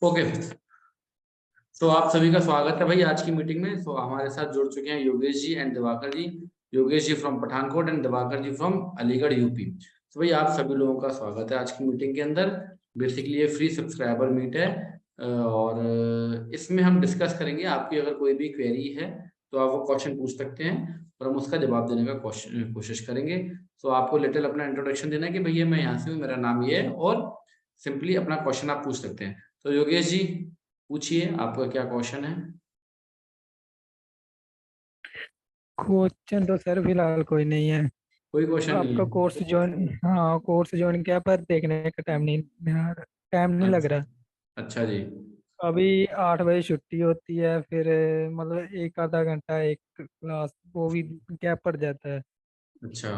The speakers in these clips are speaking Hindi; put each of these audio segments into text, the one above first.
ओके, तो आप सभी का स्वागत है भाई आज की मीटिंग में। तो हमारे साथ जुड़ चुके हैं Yogesh ji and Diwakar ji. Yogesh ji from Pathankot and Diwakar ji from Aligarh UP. तो भाई आप सभी लोगों का स्वागत है आज की मीटिंग के अंदर। बेसिकली ये फ्री सब्सक्राइबर मीट है और इसमें हम डिस्कस करेंगे। आपकी अगर कोई भी क्वेरी है तो आप वो क्वेश्चन पूछ सकते हैं और हम उसका जवाब देने का कोशिश करेंगे। तो आपको लिटिल अपना इंट्रोडक्शन देना है कि भैया मैं यहाँ से हूँ, मेरा नाम ये है, और सिंपली अपना क्वेश्चन आप पूछ सकते हैं। तो योगेश जी पूछिए, आपका क्या क्वेश्चन है। क्वेश्चन तो सर फिलहाल कोई नहीं है। कोई क्वेश्चन नहीं आपका है। कोर्स ज्वाइन, हाँ कोर्स ज्वाइन किया पर देखने का टाइम नहीं लग अच्छा। रहा। अच्छा जी। अभी 8 बजे छुट्टी होती है, फिर मतलब एक आधा घंटा एक क्लास वो भी गैप पड़ जाता है। अच्छा,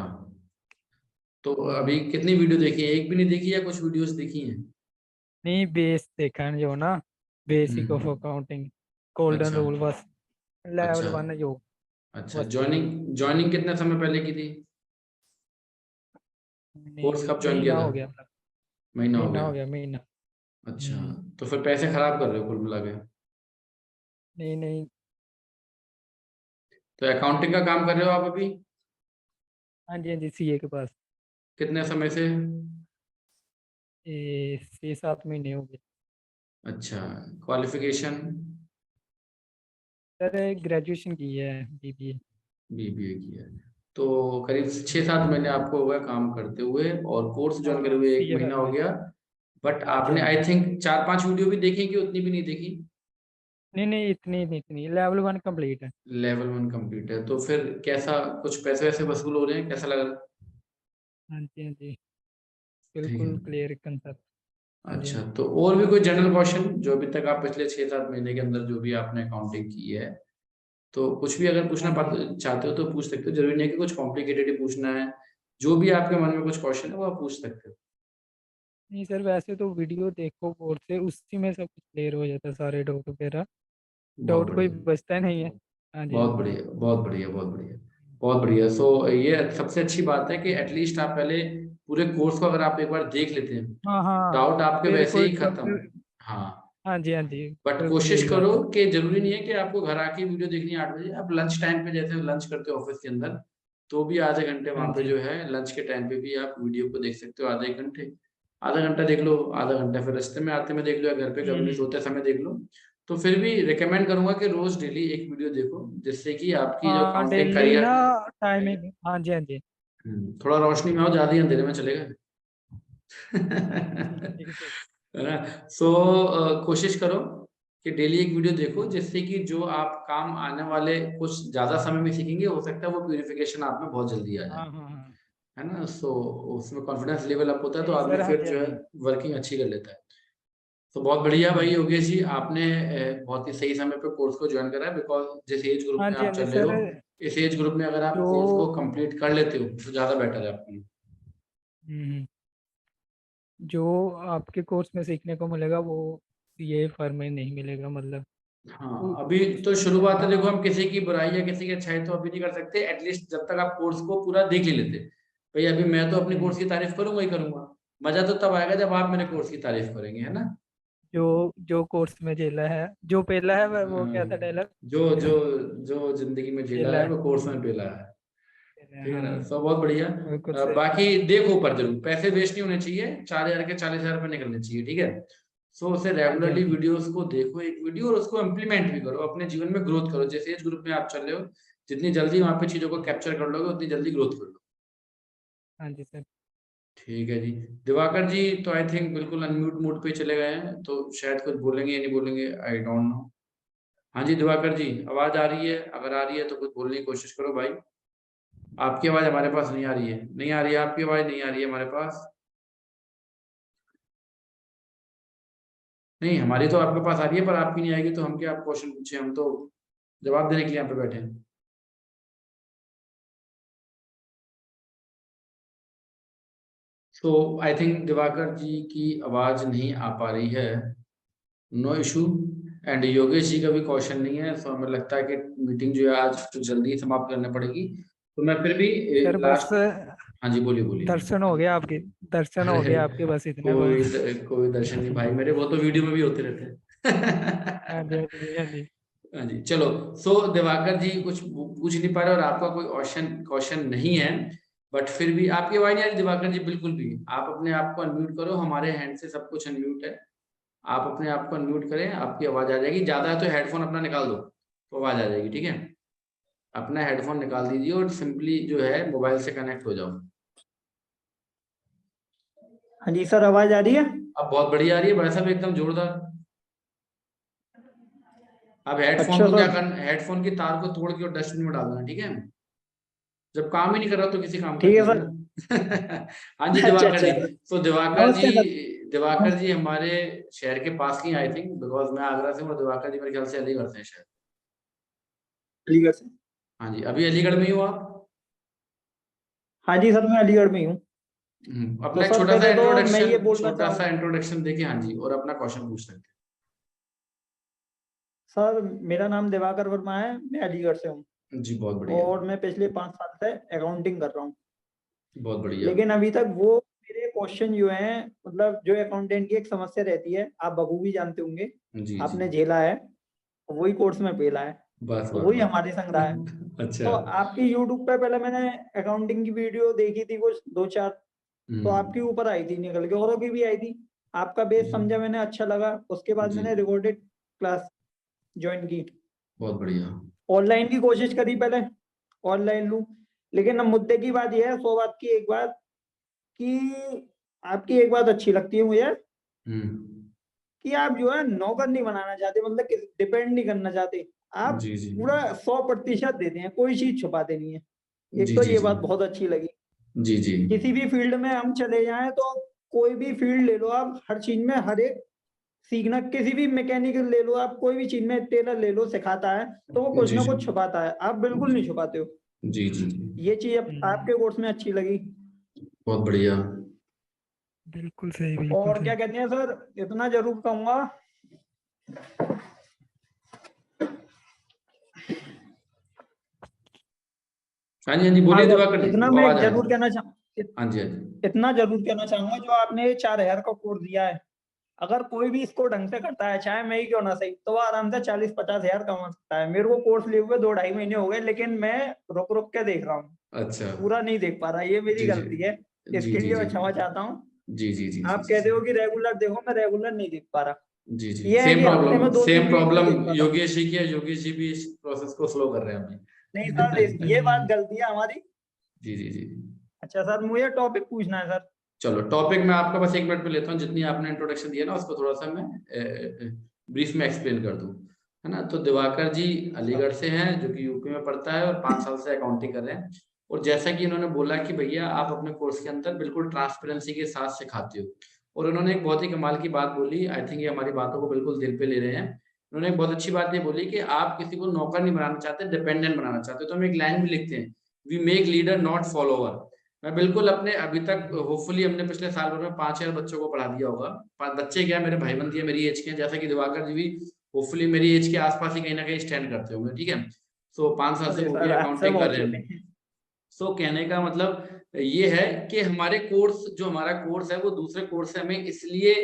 तो अभी कितनी वीडियो देखी है? एक भी नहीं देखी या कुछ वीडियोस देखी हैं? नहीं, बेस देखा है जो ना, basic of hmm. Accounting, golden अच्छा। रूल बस, लेवल अच्छा। 1 जो अच्छा, बस। ज्वाइनिंग ज्वाइनिंग कितने समय पहले की थी? कोर्स नहीं, कब ज्वाइन किया महीना था? हो गया मतलब। महीना हो महीना गया। हो गया, महीना। अच्छा, हम्म। तो फिर पैसे खराब कर रहे हो कुल मिला के। नहीं नहीं। तो अकाउंटिंग का काम कर रहे हो आप अभी? हाँ जी हाँ जी, सीए के पास। कितने समय से? ये 6-7 महीने हो गए। अच्छा, क्वालिफिकेशन? सर ग्रेजुएशन की है, बीबीए। बीबीए की है। तो करीब 6-7 महीने आपको हो गया काम करते हुए, और कोर्स ज्वाइन करे हाँ हुए एक सीए महीना कर हो रहे। गया। बट हाँ जी आपने हाँ आई जी। थिंक 4-5 वीडियो भी देखी कि उतनी भी नहीं देखी? नहीं नहीं, इतनी नहीं, इतनी लेवल 1 कंप्लीट है। लेवल 1 कंप्लीट है, तो फिर कैसा, कुछ पैसे वैसे वसूल हो रहे हैं, कैसा लग रहा है? हाँ जी हाँ जी, ठीक है। बिल्कुल क्लियर कंसेप्ट। हाँ जी हाँ अच्छा, जी। तो और भी कोई जनरल क्वेश्चन जो अभी तक आप पिछले 6-7 महीने के अंदर जो भी आपने अकाउंटिंग की है, तो कुछ भी अगर पूछना हाँ जी। चाहते हो तो पूछ सकते हो। जरूरी नहीं है कि कुछ कॉम्प्लिकेटेड ही पूछना है। जो भी आपके मन में कुछ क्वेश्चन है वो आप पूछ सकते हो। नहीं सर, वैसे तो वीडियो देखो बोर्ड से, उसी में सब कुछ क्लियर हो जाता है, सारे डाउट वगैरह। बहुत डाउट कोई बढ़िया। बचता नहीं है। हाँ जी हाँ बहुत जी। बढ़िया, बहुत बढ़िया, बहुत बढ़िया। बहुत बढ़िया। सो ये सबसे अच्छी बात है कि एटलीस्ट आप पहले पूरे कोर्स को अगर आप एक बार देख लेते हैं, हाँ हाँ, डाउट आपके फिर वैसे कोई ही खत्म। फिर। हाँ। हाँ जी हाँ जी, बट बिल्कुल कोशिश यही करो बात है। कि जरूरी नहीं है कि आपको घर आके वीडियो देखनी है 8 बजे। आप लंच टाइम पे जैसे लंच करते हो ऑफिस के अंदर, तो भी आधे घंटे हाँ वहां पे जी। जो है लंच के टाइम पे भी आप वीडियो को देख सकते हो। आधे एक घंटे, आधा घंटा देख लो, आधा घंटा फिर रास्ते में आते में देख लो, या घर पे कभी भी हम्म। सोते समय देख लो। तो फिर भी रिकमेंड करूंगा कि रोज डेली एक वीडियो देखो, जिससे कि आपकी जो हाँ अकाउंटिंग डेली करियर ना, है, टाइमिंग, हाँ जी हाँ जी। थोड़ा रोशनी में हो, ज्यादा ही अंधेरे में चलेगा। ठीक ठीक ठीक। है ना? सो कोशिश करो कि डेली एक वीडियो देखो, जिससे कि जो आप काम आने वाले कुछ ज्यादा समय में सीखेंगे, हो सकता है वो प्यूरिफिकेशन आप में बहुत जल्दी आ जाए। हाँ हाँ हाँ। है ना? सो उसमें कॉन्फिडेंस लेवल अप होता है, तो नहीं आदमी सर, हाँ फिर जी हाँ जो है जी। वर्किंग अच्छी कर लेता है। तो बहुत बढ़िया भाई हम्म। योगेश जी, आपने बहुत ही सही समय पे कोर्स को ज्वाइन करा है। बिकॉज जिस एज ग्रुप हाँ में जी हाँ आप जी चल रहे सर। हो, इस एज ग्रुप में अगर आप जो कोर्स को कंप्लीट कर लेते हो तो ज्यादा बेटर है आपके लिए। हम्म, जो आपके कोर्स में सीखने को मिलेगा वो ये फर्म में नहीं मिलेगा, मतलब हाँ, उ- अभी तो उसमें। शुरुआत है। देखो, हाँ। हम किसी की बुराई या किसी की अच्छाई तो अभी नहीं कर सकते। एटलीस्ट जब तक आप कोर्स को पूरा देख ही लेते। भाई अभी मैं तो अपने हम्म। कोर्स की तारीफ करूंगा ही करूंगा। मजा तो तब आएगा जब आप मेरे कोर्स की तारीफ करेंगे, है ना? जो जो कोर्स में झेला है, जो पेला है वो क्या था हाँ, डायलॉग? जो जो जो जिंदगी में झेला पेला है है। वो कोर्स में पेला है। ठीक है ना? हाँ, सब बहुत बढ़िया। बिल्कुल सही। बाकी देखो, पर जरूर पैसे वेस्ट नहीं होने चाहिए। 4,000 के 40,000 रुपए निकलने चाहिए, ठीक है? सो उसे हाँ जी हाँ रेगुलरली जी। वीडियोस को देखो, एक वीडियो, और उसको इम्प्लीमेंट भी करो, अपने जीवन में ग्रोथ करो। जैसे एज ग्रुप में आप चल रहे हो, जितनी जल्दी वहां पे चीजों को कैप्चर कर लोगे, उतनी जल्दी ग्रोथ कर लो। हाँ जी सर। ठीक है जी। दिवाकर जी तो आई थिंक बिल्कुल अनम्यूट मोड पे चले गए हैं, तो शायद कुछ बोलेंगे या नहीं बोलेंगे, आई डोंट नो। हाँ जी दिवाकर जी, आवाज आ रही है? अगर आ रही है तो कुछ बोलने की कोशिश करो भाई। आपकी आवाज हमारे पास नहीं आ रही है, नहीं आ रही है, आपकी आवाज नहीं आ रही है हमारे पास। नहीं, हमारी तो आपके पास आ रही है, पर आपकी नहीं आएगी तो हम क्या आप क्वेश्चन पूछे? हम तो जवाब देने के लिए यहाँ पे बैठे हैं। सो आई थिंक दिवाकर जी की आवाज नहीं आ पा रही है। No issue. And Yogesh ji का भी क्वेश्चन नहीं है। सो हमें लगता है कि मीटिंग जो है आज तो जल्दी ही समाप्त करनी पड़ेगी। तो मैं फिर भी सर बस लास्ट। हाँ जी, बोलिए बोलिए। दर्शन हो गया आपके, दर्शन हो अरे गया आपके, बस इतने बहुत। कोई दर्शन नहीं भाई मेरे, वो तो वीडियो में भी होते रहते हाँ हैं। जी, हाँ जी, हाँ जी। हाँ जी, चलो। सो दिवाकर जी कुछ पूछ नहीं पा रहे और आपका कोई क्वेश्चन क्वेश्चन नहीं है, बट फिर भी आपकी आवाज नहीं आ रही दिवाकर जी बिल्कुल भी। आप अपने आप को अनम्यूट करो, हमारे हैंड से सब कुछ अनम्यूट है। आप अपने आप को अनम्यूट करें, आपकी आवाज आ जाएगी। ज्यादा है तो हेडफोन अपना निकाल दो तो आवाज आ जाएगी, ठीक है। अपना हेडफोन निकाल दीजिए और सिंपली जो है मोबाइल से कनेक्ट हो जाओ। हाँ जी सर, आवाज आ रही है? अब बहुत बढ़िया आ रही है भाई साहब, एकदम जोरदार। अब हेडफोन अच्छा को क्या सर। करना, हेडफोन की तार को तोड़ के और डस्टबिन में डाल देना, ठीक है। जब काम ही नहीं कर रहा तो किसी काम का ठीक है कीजिए सर। ना। हाँ जी अच्छा दिवाकर अच्छा। जी। तो दिवाकर जी, नमस्ते सर। दिवाकर जी हमारे शहर के पास ही आई थिंक, बिकॉज मैं आगरा से हूँ और दिवाकर जी मेरे ख्याल से अलीगढ़ से हैं शायद। अलीगढ़ से। हाँ जी, अभी अलीगढ़ में ही हो आप? हाँ जी सर, मैं अलीगढ़ में ही हूँ। तो अपना एक सर छोटा सा पहले तो मैं ये इंट्रोडक्शन, बोलना छोटा सा चाहूँ। इंट्रोडक्शन देके हाँ जी, और अपना क्वेश्चन पूछ सकते सर मेरा नाम दिवाकर वर्मा है, मैं अलीगढ़ से हूँ। हैं जी। बहुत बढ़िया, और मैं पिछले 5 साल से अकाउंटिंग कर रहा हूँ। बहुत बढ़िया। लेकिन अभी तक वो मेरे क्वेश्चन जो हैं, मतलब जो अकाउंटेंट की एक समस्या रहती है, आप बखूबी जानते होंगे, जी जी, आपने झेला है, वही कोर्स में पेला है, बस तो बस वही हमारे संग रहा है। बस। अच्छा। तो आपकी यूट्यूब पे पहले मैंने अकाउंटिंग की वीडियो देखी थी कुछ 2-4, तो आपके हम्म। ऊपर आई थी निकल के, औरों की भी आई थी। आपका बेस जी समझा मैंने, अच्छा लगा। उसके बाद जी, मैंने रिकॉर्डेड क्लास ज्वाइन की। बहुत बढ़िया। ऑनलाइन की कोशिश करी पहले, ऑनलाइन लूं। लेकिन अब मुद्दे की बात यह है, 100 बात की एक बात, कि आपकी एक बात अच्छी लगती है मुझे, हम्म। कि आप जो है नौकर नहीं बनाना चाहते, मतलब डिपेंड नहीं करना चाहते। आप जी जी पूरा 100% देते हैं, कोई चीज छुपाते नहीं है। एक जी तो जी ये जी बात बहुत अच्छी लगी। जी जी किसी भी फील्ड में हम चले जाएं, तो कोई भी फील्ड ले लो आप, हर चीज में हर एक सीखना, किसी भी मैकेनिकल ले लो आप, कोई भी चीज में टेलर ले लो, सिखाता है तो वो कुछ जी ना जी कुछ छुपाता है, आप बिल्कुल नहीं छुपाते हो। जी जी, ये चीज हम्म, आपके कोर्स में अच्छी लगी। बहुत बढ़िया। बिल्कुल सही, बिल्कुल और क्या सही। कहते हैं सर, इतना जरूर कहूंगा, हाँ जी हाँ जी, बोलिए दिवाकर जी, इतना वो मैं आवाज आ रही जरूर है। कहना चाहूँ, हाँ जी हाँ जी। इतना जरूर कहना चाहूंगा, जो आपने 4,000 का कोर्स दिया है, अगर कोई भी इसको ढंग से करता है, चाहे मैं ही क्यों ना सही, तो वो आराम से 40-50 हजार कमा सकता है। मेरे को कोर्स लिए हुए 2-2.5 महीने हो गए, लेकिन मैं रुक रुक के देख रहा हूँ, अच्छा। पूरा नहीं देख पा रहा। ये मेरी जी जी गलती है, जी इसके जी लिए जी मैं क्षमा चाहता हूँ। जी जी जी जी आप जी कहते जी हो कि रेगुलर देखो, मैं रेगुलर नहीं देख पा रहा। जी जी, ये है सेम कि हफ्ते प्रॉब्लम, में दो सेम तीन वीडियो प्रॉब्लम देख पाता हूँ। योगेश जी की है। योगेश जी भी इस प्रोसेस को स्लो कर रहे हैं नहीं सर, अभी। ये बात हम्म, गलती है हमारी। जी जी जी। अच्छा सर, मुझे टॉपिक पूछना है सर। चलो टॉपिक मैं आपका बस 1 मिनट पे लेता हूँ, जितनी आपने इंट्रोडक्शन दिया ना उसको थोड़ा सा मैं ब्रीफ में एक्सप्लेन कर दूं, है ना। तो दिवाकर जी सर अलीगढ़ से हैं, जो कि यूपी में पढ़ता है और 5 साल से अकाउंटिंग कर रहे हैं। और जैसा कि उन्होंने बोला कि भैया आप अपने कोर्स के अंदर बिल्कुल ट्रांसपेरेंसी के साथ सिखाते हो, और उन्होंने एक बहुत ही कमाल की बात बोली, आई थिंक ये हमारी बातों को बिल्कुल दिल पे ले रहे हैं। उन्होंने एक बहुत अच्छी बात ये बोली कि आप किसी को नौकर नहीं बनाना चाहते, डिपेंडेंट बनाना चाहते हो। तो हम एक लाइन भी लिखते हैं, we make leader not follower. मैं बिल्कुल अपने अभी तक होपफुली हमने पिछले साल भर में 5,000 बच्चों को पढ़ा दिया होगा। 5 बच्चे क्या, मेरे भाई बंदी है, मेरी एज के हैं, जैसा कि दिवाकर जी भी होपफुली मेरी एज के आसपास ही कहीं ना कहीं स्टैंड करते होंगे, ठीक है। सो 5 साल से अरे वो भी सर, आपसे अकाउंटिंग कर बहुत रहे छोटे हैं। हैं। सो कहने का मतलब ये है कि हमारे कोर्स, जो हमारा कोर्स है वो दूसरे कोर्स से हमें इसलिए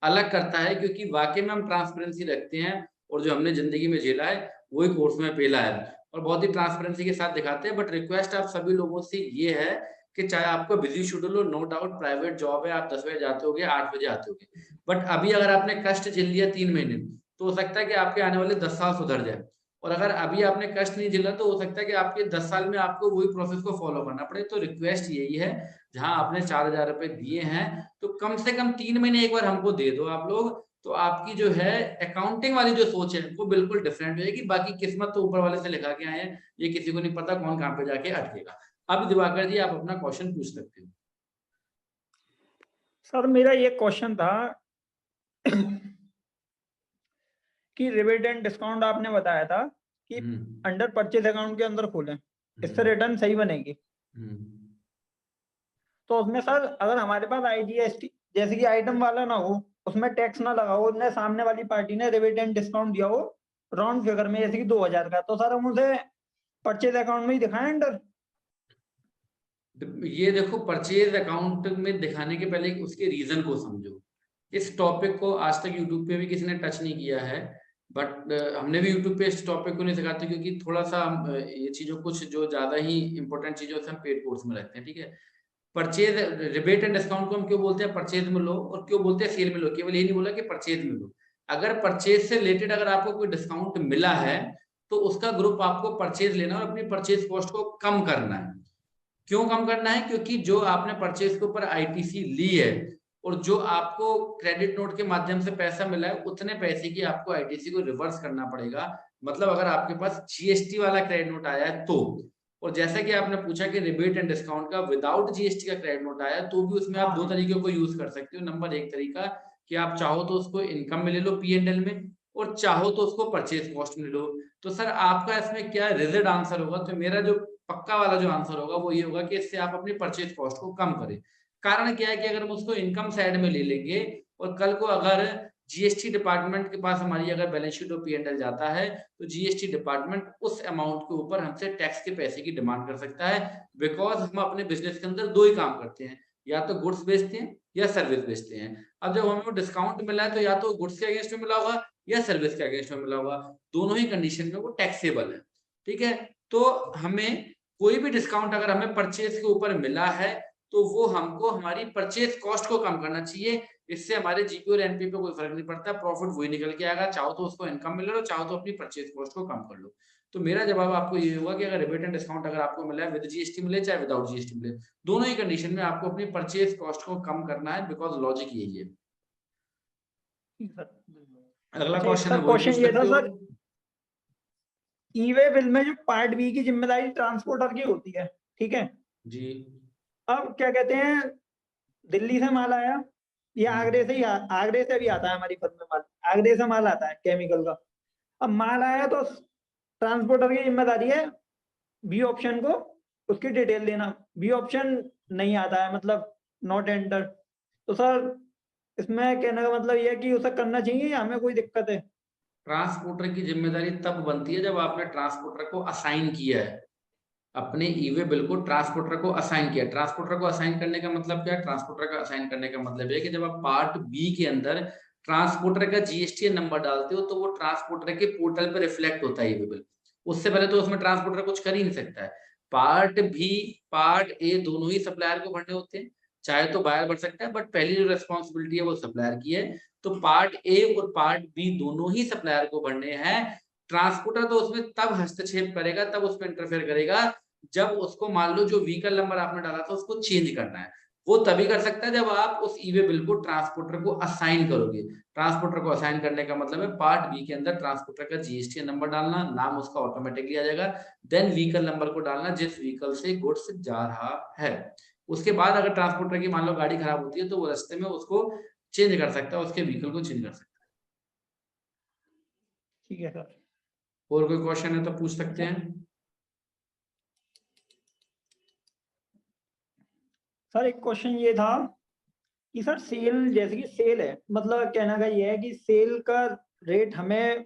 अलग करता है क्योंकि वाकई में हम ट्रांसपेरेंसी रखते हैं, और जो हमने जिंदगी में झेला है वही कोर्स में पेला है, और बहुत ही ट्रांसपेरेंसी के साथ दिखाते हैं। बट रिक्वेस्ट आप सभी लोगों से ये है कि चाहे आपको बिजी शेड्यूल हो, नो डाउट प्राइवेट जॉब है, आप 10 बजे जाते होगे, 8 बजे आते होगे, बट अभी अगर आपने कष्ट झेल लिया 3 महीने, तो हो सकता है कि आपके आने वाले 10 साल सुधर जाए। और अगर अभी आपने कष्ट नहीं झेला तो हो सकता है कि आपके 10 साल में आपको वही प्रोसेस को फॉलो करना पड़े। तो रिक्वेस्ट यही है, जहां आपने 4,000 रुपए दिए हैं, तो कम से कम 3 महीने एक बार हमको दे दो आप लोग, तो आपकी जो है अकाउंटिंग वाली जो सोच है वो बिल्कुल डिफरेंट हो जाएगी। बाकी किस्मत तो ऊपर वाले से लिखा के आए हैं, ये किसी को नहीं पता कौन कहाँ पे जाके अटकेगा। अब दिवाकर जी आप अपना क्वेश्चन पूछ सकते हो। सर मेरा ये क्वेश्चन था कि रिविडेंड डिस्काउंट आपने बताया था कि हम्म अंडर परचेज अकाउंट के अंदर खोलें, इससे हम्म रिटर्न सही बनेगी। हम्म तो उसमें सर अगर हमारे पास आईजीएसटी जैसे कि आइटम वाला ना हो, उसमें टैक्स ना लगा हो, उसने सामने वाली पार्टी ने रिविडेंड डिस्काउंट दिया हो राउंड फिगर में, जैसे कि 2,000 का, तो सर हम उसे परचेज अकाउंट में ही दिखाएं अंडर। ये देखो, परचेज अकाउंट में दिखाने के पहले उसके रीजन को समझो। इस टॉपिक को आज तक यूट्यूब पे भी किसी ने टच नहीं किया है, बट हमने भी यूट्यूब पे इस टॉपिक को नहीं सिखाते, क्योंकि थोड़ा सा ये चीजों कुछ जो ज्यादा ही इंपॉर्टेंट चीजों से हम पेड कोर्स में रखते हैं, ठीक है। परचेज रिबेट एंड डिस्काउंट को हम क्यों बोलते हैं परचेज में लो, और क्यों बोलते हैं सेल में लो? केवल ये नहीं बोला कि परचेज में लो। अगर परचेज से रिलेटेड अगर आपको कोई डिस्काउंट मिला है तो उसका ग्रुप आपको परचेज लेना और अपनी परचेज कॉस्ट को कम करना है। क्यों कम करना है? क्योंकि जो आपने परचेज के ऊपर आईटीसी ली है और जो आपको क्रेडिट नोट के माध्यम से पैसा मिला है, उतने पैसे की आपको आईटीसी को रिवर्स करना पड़ेगा। मतलब अगर आपके पास जीएसटी वाला क्रेडिट नोट आया है तो, और जैसा कि आपने पूछा कि रिबेट एंड डिस्काउंट का विदाउट जीएसटी का क्रेडिट नोट आया तो भी उसमें आप दो तरीकों को यूज कर सकते हो। नंबर एक तरीका कि आप चाहो तो उसको इनकम में ले लो P&L में, और चाहो तो उसको परचेज कॉस्ट में ले लो। तो सर आपका इसमें क्या रिजिड आंसर होगा? तो मेरा जो पक्का वाला जो आंसर होगा वो ये होगा कि इससे आप अपनी परचेज कॉस्ट को कम करें। कारण क्या है कि अगर हम उसको इनकम साइड में ले लेंगे और कल को अगर जीएसटी डिपार्टमेंट के पास हमारी अगर बैलेंस शीट और P&L जाता है तो जीएसटी डिपार्टमेंट उस अमाउंट के ऊपर हमसे टैक्स के पैसे की डिमांड कर सकता है। बिकॉज हम अपने बिजनेस के अंदर दो ही काम करते हैं, या तो गुड्स बेचते हैं या सर्विस बेचते हैं। अब जब हमें डिस्काउंट मिला है तो या तो गुड्स के अगेंस्ट में मिला होगा या सर्विस के अगेंस्ट में मिला होगा, दोनों ही कंडीशन में वो टैक्सेबल है, ठीक है। तो हमें कोई भी डिस्काउंट अगर हमें परचेज के ऊपर मिला है तो वो हमको हमारी परचेज कॉस्ट को कम करना चाहिए। इससे हमारे जीपी और एनपी पे कोई फर्क नहीं पड़ता, प्रॉफिट वही निकल के आएगा। चाहो तो उसको इनकम में ले लो, चाहो तो अपनी परचेज कॉस्ट को कम कर लो। तो मेरा जवाब आपको ये होगा कि अगर रिबेट एंड डिस्काउंट अगर आपको मिला है विद जीएसटी मिले चाहे विदाउट जीएसटी मिले, दोनों ही कंडीशन में आपको अपनी परचेज कॉस्ट को कम करना है, बिकॉज लॉजिक यही है। अगला क्वेश्चन है, वही पूछ ये था सकते हो। सर, ई वे बिल में जो पार्ट बी की जिम्मेदारी ट्रांसपोर्टर की होती है, ठीक है जी। अब क्या कहते हैं, दिल्ली से माल आया या आगरे से ही आगरे से भी आता है हमारी फर्म में माल, आगरे से माल आता है केमिकल का। अब माल आया तो ट्रांसपोर्टर की जिम्मेदारी है बी ऑप्शन को उसकी डिटेल देना। बी ऑप्शन नहीं आता है, मतलब नॉट एंटर। तो सर इसमें कहने का मतलब यह है कि उसे करना चाहिए या हमें कोई दिक्कत है? ट्रांसपोर्टर की जिम्मेदारी तब बनती है जब आपने ट्रांसपोर्टर को असाइन किया है, अपने ईवे बिल को ट्रांसपोर्टर को असाइन किया। ट्रांसपोर्टर को असाइन करने का मतलब क्या है? ट्रांसपोर्टर का असाइन करने का मतलब है कि जब आप पार्ट बी के अंदर ट्रांसपोर्टर का जीएसटी नंबर डालते हो तो वो ट्रांसपोर्टर के पोर्टल पे रिफ्लेक्ट होता है ईवे बिल। उससे पहले तो उसमें ट्रांसपोर्टर कुछ कर ही नहीं सकता है। पार्ट बी पार्ट ए दोनों ही सप्लायर को भरने होते हैं, चाहे तो बायर भर सकता है, बट पहली जो रेस्पॉन्सिबिलिटी है वो सप्लायर की है। तो पार्ट ए और पार्ट बी दोनों ही सप्लायर को भरने हैं। ट्रांसपोर्टर तो उसमें तब हस्तक्षेप करेगा, तब उसमें इंटरफेयर करेगा जब उसको मान लो जो व्हीकल नंबर आपने डाला था उसको चेंज करना है। वो तभी कर सकता है जब आप उस ईवे बिल को ट्रांसपोर्टर को असाइन करोगे। ट्रांसपोर्टर को असाइन करने का मतलब है पार्ट बी के अंदर ट्रांसपोर्टर का जीएसटी नंबर डालना, नाम उसका ऑटोमेटिकली आ जाएगा, देन व्हीकल नंबर को डालना जिस व्हीकल से गुड्स जा रहा है। उसके बाद अगर ट्रांसपोर्टर की मान लो गाड़ी खराब होती है तो वो रास्ते में उसको चेंज कर सकता है, उसके व्हीकल को चेंज कर सकता है। ठीक है सर। और कोई क्वेश्चन है तो पूछ सकते हैं। सर एक क्वेश्चन ये था कि सर सेल, जैसे कि सेल है, मतलब कहना का ये है कि सेल का रेट हमें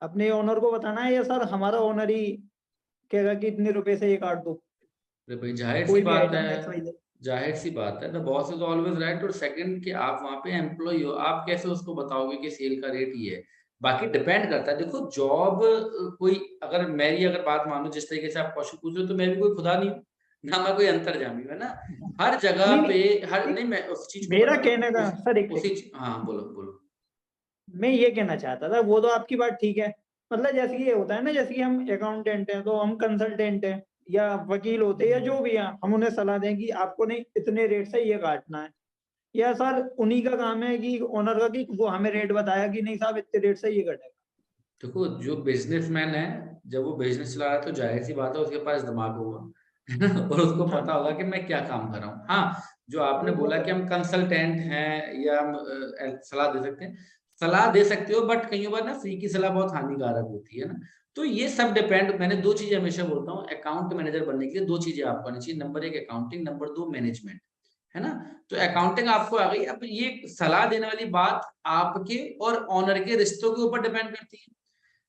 अपने ओनर को बताना है या सर हमारा ओनर ही कहेगा कि इतने रुपए से ये काट दो? अरे भाई जाहिर सी कोई भी बात आइटम है, जाहिर सी बात है, the boss is always right. और सेकंड कि आप वहां पे एम्प्लॉय हो, आप कैसे उसको बताओगे कि सेल का रेट ये है? बाकी डिपेंड करता है। देखो जॉब कोई, अगर मेरी अगर बात मानो जिस तरीके से आप क्वेश्चन पूछ रहे हो, तो मैं भी कोई खुदा नहीं हूँ ना, मैं कोई अंतर्जामी हूँ, है ना। हर जगह नहीं, पे हर नहीं, नहीं, मैं उस चीज को मेरा बता रहा कहने का हूँ सर एक उसी सेकंड, हाँ बोलो बोलो। मैं ये कहना चाहता था, वो तो आपकी बात ठीक है, मतलब जैसे कि ये होता है ना, जैसे कि हम अकाउंटेंट हैं तो हम कंसल्टेंट हैं या वकील होते हैं या जो भी है, हम उन्हें सलाह दें कि आपको नहीं इतने रेट से ये काटना है, या सर उन्हीं का काम है कि ओनर का कि वो हमें रेट बताया कि नहीं साहब इतने रेट से ये कटेगा? देखो जो बिजनेसमैन है, जब वो बिजनेस चला रहा है तो जाहिर सी बात है उसके पास दिमाग होगा, है ना, और उसको हाँ पता होगा कि मैं क्या काम कर रहा हूँ। हाँ, जो आपने बोला कि हम कंसल्टेंट हैं या हम सलाह दे सकते हैं, सलाह दे सकते हो, बट कई बार ना फ्री की सलाह बहुत हानिकारक होती है ना। तो ये सब डिपेंड, मैंने दो चीजें हमेशा बोलता हूँ, अकाउंट मैनेजर बनने के लिए दो चीजें आपको आनी चाहिए। नंबर एक अकाउंटिंग, नंबर दो मैनेजमेंट, है ना। तो अकाउंटिंग आपको आ गई। अब ये सलाह देने वाली बात आपके और ऑनर के रिश्तों के ऊपर डिपेंड करती है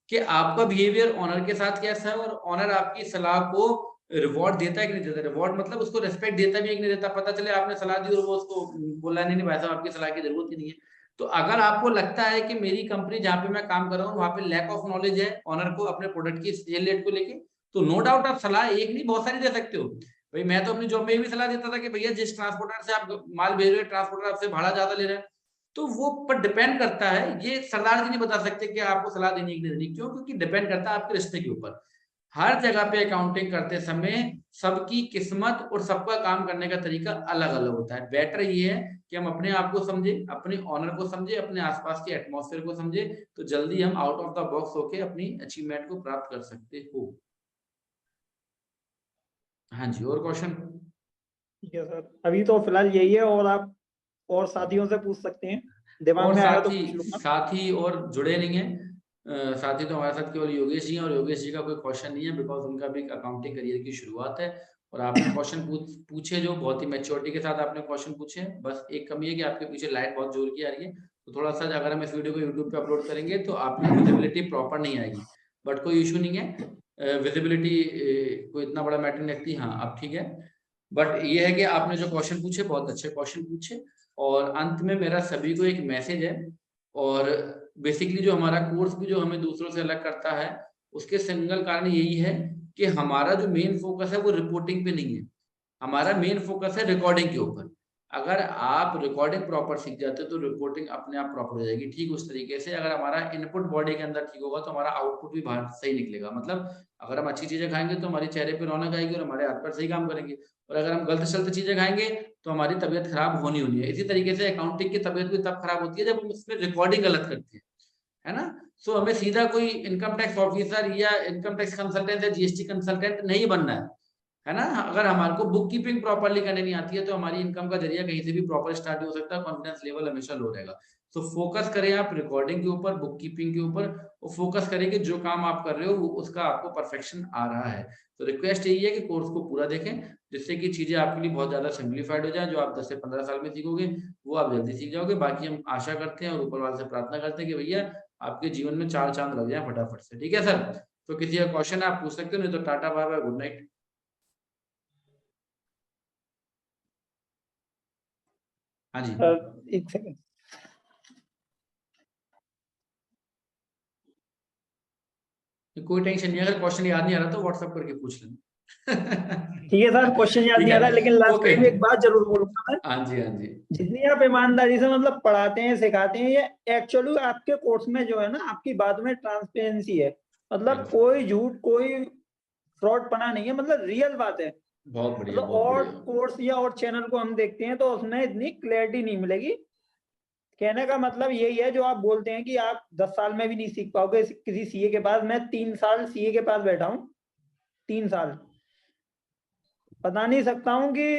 कि आपका बिहेवियर ऑनर के साथ कैसा है और ऑनर आपकी सलाह को रिवॉर्ड देता है कि नहीं देता। रिवॉर्ड मतलब उसको रिस्पेक्ट देता भी है कि नहीं देता। पता चले आपने सलाह दी और वो उसको बोला नहीं नहीं भाई साहब आपकी सलाह की जरूरत ही नहीं है। तो अगर आपको लगता है कि मेरी कंपनी जहाँ पे मैं काम कर रहा हूँ वहाँ पे लैक ऑफ नॉलेज है ऑनर को अपने प्रोडक्ट की सेल रेट को लेके, तो नो डाउट आप सलाह एक नहीं बहुत सारी दे सकते हो। भाई मैं तो अपनी जॉब में भी सलाह देता था कि भैया जिस ट्रांसपोर्टर से आप माल भेज रहे हो ट्रांसपोर्टर आपसे भाड़ा ज्यादा ले रहा है। तो वो पर डिपेंड करता है, ये सरदार जी नहीं बता सकते कि आपको सलाह देनी है कि नहीं देनी। क्यों? क्योंकि डिपेंड करता है आपके रिश्ते के ऊपर। हर जगह पे अकाउंटिंग करते समय सबकी किस्मत और सबका काम करने का तरीका अलग अलग होता है। बेटर ये है कि हम अपने आप को समझे, अपने ऑनर को समझे, अपने आसपास के एटमॉस्फेयर को समझे, तो जल्दी हम आउट ऑफ द बॉक्स होके अपनी अचीवमेंट को प्राप्त कर सकते हो। हाँ जी, और क्वेश्चन? ठीक है सर, अभी तो फिलहाल यही है, और आप और साथियों से पूछ सकते हैं, दिमाग और में आएगा तो पूछ लूंगा। साथी और जुड़े नहीं है। साथी तो हमारे साथ केवल योगेश जी हैं, और योगेश जी का कोई क्वेश्चन नहीं है बिकॉज उनका भी अकाउंटिंग करियर की शुरुआत है। और आपने क्वेश्चन पूछे जो बहुत ही मैच्योरिटी के साथ आपने क्वेश्चन पूछे। बस एक कमी है कि आपके पीछे लाइट बहुत जोर की आ रही है, तो थोड़ा सा अगर हम इस वीडियो को यूट्यूब पे अपलोड करेंगे तो आपकी विजिबिलिटी प्रॉपर नहीं आएगी, बट कोई इशू नहीं है। विजिबिलिटी कोई इतना बड़ा मैटर नहीं रखती। हाँ अब ठीक है, बट ये है कि आपने जो क्वेश्चन पूछे बहुत अच्छे क्वेश्चन पूछे। और अंत में मेरा सभी को एक मैसेज है, और बेसिकली जो हमारा कोर्स भी जो हमें दूसरों से अलग करता है उसके सिंगल कारण यही है कि हमारा जो मेन फोकस है वो रिपोर्टिंग पे नहीं है, हमारा मेन फोकस है रिकॉर्डिंग के ऊपर। अगर आप रिकॉर्डिंग प्रॉपर सीख जाते हो तो रिपोर्टिंग अपने आप प्रॉपर हो जाएगी। ठीक उस तरीके से अगर हमारा इनपुट बॉडी के अंदर ठीक होगा तो हमारा आउटपुट भी बाहर सही निकलेगा। मतलब अगर हम अच्छी चीजें खाएंगे तो हमारे चेहरे पे रौनक आएगी और हमारे हाथ पैर सही काम करेंगे, और अगर हम गलत सलत चीजें खाएंगे तो हमारी तबीयत खराब होनी होनी है। इसी तरीके से अकाउंटिंग की तबीयत भी तब खराब होती है जब हम उसमें रिकॉर्डिंग गलत करते हैं, है ना। सो हमें सीधा कोई इनकम टैक्स ऑफिसर या इनकम टैक्स कंसल्टेंट या जीएसटी कंसल्टेंट नहीं बनना है ना। अगर हमारे को बुक कीपिंग प्रॉपरली करने नहीं आती है तो हमारी इनकम का जरिया कहीं से भी प्रॉपर स्टार्ट हो सकता है, कॉन्फिडेंस लेवल हमेशा लो रहेगा। तो फोकस करें आप रिकॉर्डिंग के ऊपर, बुक कीपिंग के ऊपर, और फोकस करें कि जो काम आप कर रहे हो उसका आपको परफेक्शन आ रहा है। तो रिक्वेस्ट यही है कि कोर्स को पूरा देखें, जिससे कि चीजें आपके लिए बहुत ज्यादा सिंप्लीफाइड हो जाए। जो आप 10 से 15 साल में सीखोगे वो आप जल्दी सीख जाओगे। बाकी हम आशा करते हैं और ऊपर वाले से प्रार्थना करते हैं कि भैया आपके जीवन में 4 चांद लग जाए फटाफट से। ठीक है सर, तो किसी का क्वेश्चन आप पूछ सकते हो, नहीं तो tata bye bye, good night. हाँ जी, एक सेकंड। कोई टेंशन नहीं है, अगर क्वेश्चन याद नहीं आ रहा तो व्हाट्सएप करके पूछ लेना। ठीक है सर, क्वेश्चन याद ठीक नहीं आ रहा, है, लेकिन लास्ट ओके। टाइम एक बात जरूर बोलूंगा मैं। हाँ जी, हाँ जी, जितनी आप ईमानदारी से मतलब पढ़ाते हैं सिखाते हैं, ये एक्चुअली आपके कोर्स में जो है ना, आपकी बात में ट्रांसपेरेंसी है। मतलब बिल्कुल। कोई झूठ, कोई फ्रॉड पना नहीं है, मतलब रियल बात है। बहुत बढ़िया, मतलब बहुत और बढ़िया। कोर्स या और चैनल को हम देखते हैं तो उसमें इतनी क्लैरिटी नहीं मिलेगी। कहने का मतलब यही है, जो आप बोलते हैं कि आप 10 साल में भी नहीं सीख पाओगे किसी सीए के पास। मैं 3 साल सीए के पास बैठा हूँ, 3 साल। बता नहीं सकता हूँ कि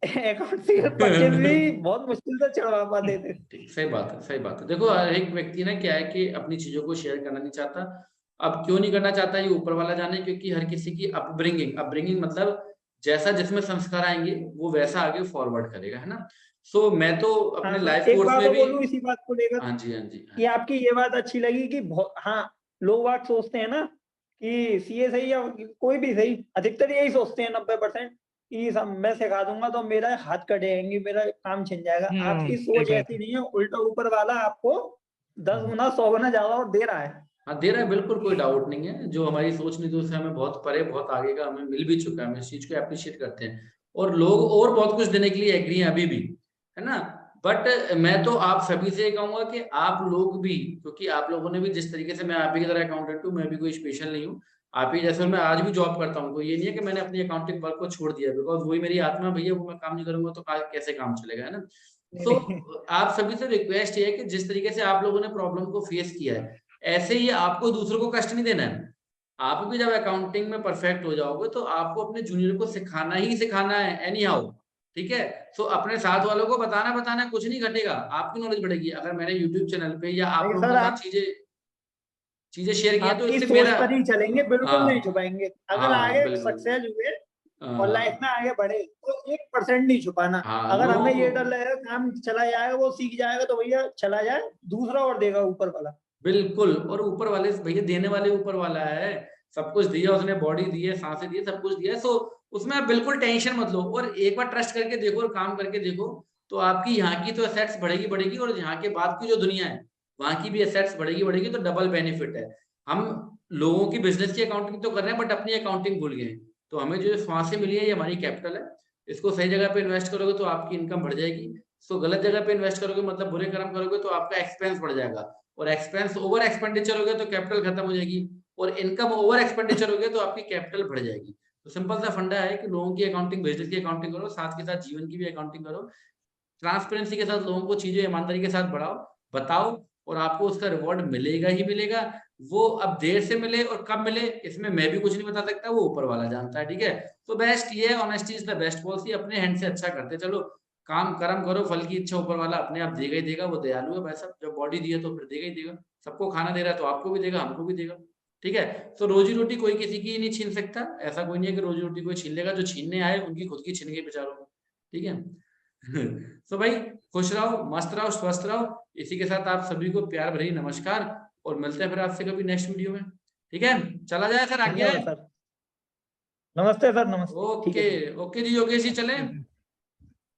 अकाउंट से 25 भी बहुत मुश्किल से चढ़वा पाते थे। ठीक, सही बात है, सही बात है। देखो हर एक व्यक्ति ना क्या है कि अपनी चीजों को शेयर करना नहीं चाहता। अब क्यों नहीं करना चाहता ये ऊपर वाला जाने, क्योंकि हर किसी की अपब्रिंगिंग मतलब जैसा जिसमें संस्कार आएंगे वो वैसा आगे फॉरवर्ड करेगा, है ना। सो मैं तो हाँ अपने सर, लाइफ एक कोर्स बात में और भी। बोलूं इसी बात को लेकर, हाँ जी, हाँ जी, हाँ कि आपकी ये बात अच्छी लगी कि हाँ, लोग बात सोचते हैं ना कि सीए सही या कोई भी सही, अधिकतर यही सोचते हैं 90% कि सब मैं सिखा दूंगा तो मेरा हाथ कट जाएंगे, मेरा काम छिन जाएगा। आपकी सही सोच बात ऐसी है। नहीं है, उल्टा ऊपर वाला आपको 10 गुना 100 गुना ज्यादा और दे रहा है। हाँ दे रहा है, बिल्कुल कोई डाउट नहीं है। जो हमारी सोच नहीं थी उससे हमें बहुत परे बहुत आगे का हमें मिल भी चुका है, हम इस चीज को अप्रिशिएट करते हैं। और लोग और बहुत कुछ देने के लिए एग्री हैं अभी भी, है ना। बट मैं तो आप सभी से कहूंगा कि आप लोग भी, क्योंकि आप लोगों ने भी जिस तरीके से, मैं आप ही की तरह अकाउंटेंट हूँ, मैं भी कोई स्पेशल नहीं हूँ। आप ही जैसे मैं आज भी जॉब करता हूँ, तो ये नहीं है कि मैंने अपनी अकाउंटिंग वर्क को छोड़ दिया, बिकॉज वही मेरी आत्मा भैया, वो मैं काम नहीं करूंगा तो कैसे काम चलेगा, है ना। तो आप सभी से रिक्वेस्ट ये है कि जिस तरीके से आप लोगों ने प्रॉब्लम को फेस किया है, ऐसे ही आपको दूसरों को कष्ट नहीं देना है। आप भी जब अकाउंटिंग में परफेक्ट हो जाओगे तो आपको अपने जूनियर को सिखाना ही सिखाना है एनी हाउ। ठीक है, सो अपने साथ वालों को बताना बताना, कुछ नहीं घटेगा, आपकी नॉलेज बढ़ेगी। अगर मैंने यूट्यूब चैनल पे या आप नहीं लोगों सर, के साथ आप चीजें चीजें शेयर की हैं तो आपकी इससे सोच मेरा। पर ही चलेंगे, बिल्कुल नहीं हाँ, छुपाएंगे। अगर हाँ आगे बिल्कुल। सक्सेस हुए और लाइफ हाँ, में आगे बढ़े तो 1% नहीं छुपाना। हाँ अगर हमें ये डर लोग लगेगा काम चला जाएगा, वो सीख जाएगा, तो भैया चला जाए, दूसरा और देगा ऊपर वाला। बिल्कुल, और ऊपर वाले भैया देने वाले ऊपर वाला है। सब कुछ दिया उसने, बॉडी दी है, सांसें दी है, सब कुछ दिया है। सो उसमें आप बिल्कुल टेंशन मत लो और एक बार ट्रस्ट करके देखो और काम करके देखो, तो आपकी यहाँ की तो एसेट्स बढ़ेगी और यहाँ के बाद की जो दुनिया है वहां की भी एसेट्स बढ़ेगी, तो डबल बेनिफिट है। हम लोगों की बिजनेस की अकाउंटिंग तो कर रहे हैं बट अपनी अकाउंटिंग भूल गए। तो हमें जो सांसें मिली है ये हमारी कैपिटल है, इसको सही जगह पे इन्वेस्ट करोगे तो आपकी इनकम बढ़ जाएगी। सो गलत जगह पे इन्वेस्ट करोगे मतलब बुरे कर्म करोगे तो आपका एक्सपेंस बढ़ जाएगा, और एक्सपेंस ओवर एक्सपेंडिचर हो गया तो कैपिटल खत्म हो जाएगी, और इनकम ओवर एक्सपेंडिचर हो गया तो आपकी कैपिटल बढ़ जाएगी। तो सिंपल सा फंडा है कि लोगों की अकाउंटिंग, बिजनेस की अकाउंटिंग करो, साथ के साथ जीवन की भी अकाउंटिंग करो, ट्रांसपेरेंसी के साथ लोगों को चीजें ईमानदारी के साथ बढ़ाओ, बताओ, और आपको उसका रिवॉर्ड मिलेगा ही मिलेगा। वो अब देर से मिले और कब मिले इसमें मैं भी कुछ नहीं बता सकता, वो ऊपर वाला जानता है, ठीक है। तो बेस्ट ये है, honesty is the best policy. अपने हैंड से अच्छा करते चलो, काम कर्म करो, फल की इच्छा ऊपर वाला अपने आप देगा ही देगा, वो दयालु है भाई साहब। जब बॉडी दी है तो फिर देगा ही देगा, सबको खाना दे रहा है तो आपको भी देगा, हमको भी देगा, ठीक है। तो रोजी रोटी कोई किसी की नहीं छीन सकता, ऐसा कोई नहीं है कि रोजी रोटी कोई छीन लेगा, जो छीनने आए उनकी खुद की छीन गई बेचारों को, ठीक है। तो भाई खुश रहो, मस्त रहो, स्वस्थ रहो। इसी के साथ आप सभी को प्यार भरी नमस्कार, और मिलते हैं फिर आपसे कभी नेक्स्ट वीडियो में, ठीक है। चला जाए सर आगे। धन्यवाद सर। नमस्ते सर, नमस्ते। ठीक ओके है जी। ओके जी, योगेश जी चले।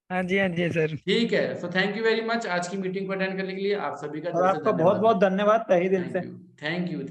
हाँ जी सर। ठीक है, so thank you very much आज की मीटिंग को अटेंड करने के लिए, आप सभी का और दिल से आपका बहुत धन्यवाद। बहुत धन्यवाद तहे दिल से। Thank you.